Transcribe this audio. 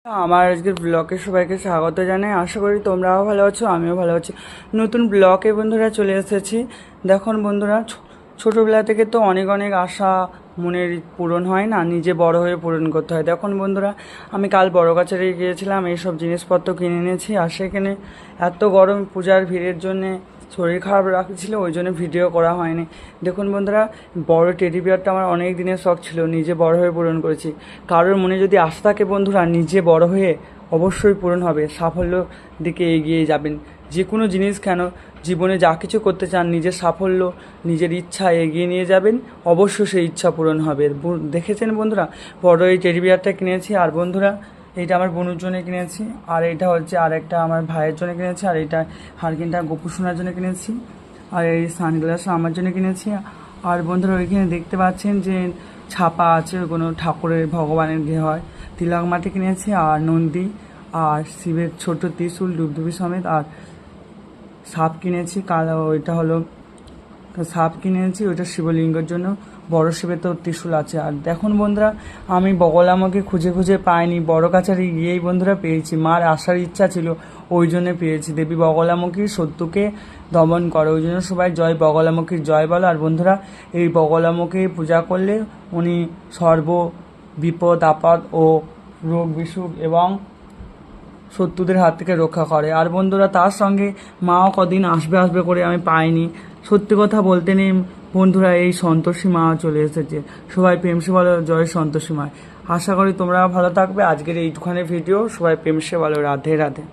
আমার আজকের ব্লগে সবাইকে স্বাগত জানাই। আশা করি তোমরাও ভালো আছো, আমিও ভালো আছি। নতুন ব্লগে বন্ধুরা চলে এসেছি। দেখুন বন্ধুরা, ছোটোবেলা থেকে তো অনেক অনেক আশা মনের পূরণ হয় না, নিজে বড় হয়ে পূরণ করতে হয়। দেখুন বন্ধুরা, আমি কাল বড়গাছারে গিয়েছিলাম, এইসব জিনিসপত্র কিনে এনেছি। আর সেখানে এত গরম, পূজার ভিড়ের জন্যে শরীর খারাপ রাখছিল, ওই জন্য ভিডিও করা হয়নি। দেখুন বন্ধুরা, বড় টেডি বিয়ারটা আমার অনেক দিনের শখ ছিল, নিজে বড় হয়ে পূরণ করেছি। কারোর মনে যদি আশা থাকে বন্ধুরা, নিজে বড় হয়ে অবশ্যই পূরণ হবে, সাফল্য দিকে এগিয়ে যাবেন। যে কোনো জিনিস কেন, জীবনে যা কিছু করতে চান, নিজের সাফল্য, নিজের ইচ্ছা এগিয়ে নিয়ে যাবেন, অবশ্যই সেই ইচ্ছা পূরণ হবে। দেখেছেন বন্ধুরা, বড় এই টেডি বিয়ারটা কিনেছি। আর বন্ধুরা, এইটা আমার বোনের জন্য কিনেছি, আর এইটা হচ্ছে আরেকটা আমার ভাইয়ের জন্য কিনেছি, আর এইটা হারকিনটা গপু সোনার জন্য কিনেছি, আর এই সানগ্লাস আমার জন্য কিনেছি। আর বন্ধুরা, ওইখানে দেখতে পাচ্ছেন যে ছাপা আছে, কোনো ঠাকুরের ভগবানের ঘে হয়, তিলক মাটি কিনেছি, আর নন্দী, আর শিবের ছোট ত্রিশূল ডুবডুবি সমেত, আর সাপ কিনেছি। কালো ওইটা হলো সাপ কিনেছি, ওইটা শিবলিঙ্গের জন্য। বড় শিবের তো ত্রিশূল আছে। আর দেখুন বন্ধুরা, আমি বগলামাকে খুঁজে খুঁজে পাইনি, বড় কাছারি গিয়েই বন্ধুরা পেয়েছি। মার আসার ইচ্ছা ছিল, ওই জন্য পেয়েছি। দেবী বগলামুখী শত্রুকে দমন করে, ওই জন্য সবাই জয় বগলামুখীর জয় বলো। আর বন্ধুরা, এই বগলামুখী পূজা করলে উনি সর্ব বিপদ আপদ ও রোগ বিসুখ এবং শত্রুদের হাত থেকে রক্ষা করে। আর বন্ধুরা, তার সঙ্গে মাও কদিন আসবে আসবে করে আমি পাইনি। সত্যি কথা বলতে নেই বন্ধুরা, এই সন্তোষী মা চলে এসেছে। সবাই প্রেমসে বলো জয় সন্তোষী মা। আশা করি তোমরা ভালো থাকবে। আজকের এইটুখানি ভিডিও, সবাই প্রেমসে বলো রাধে রাধে।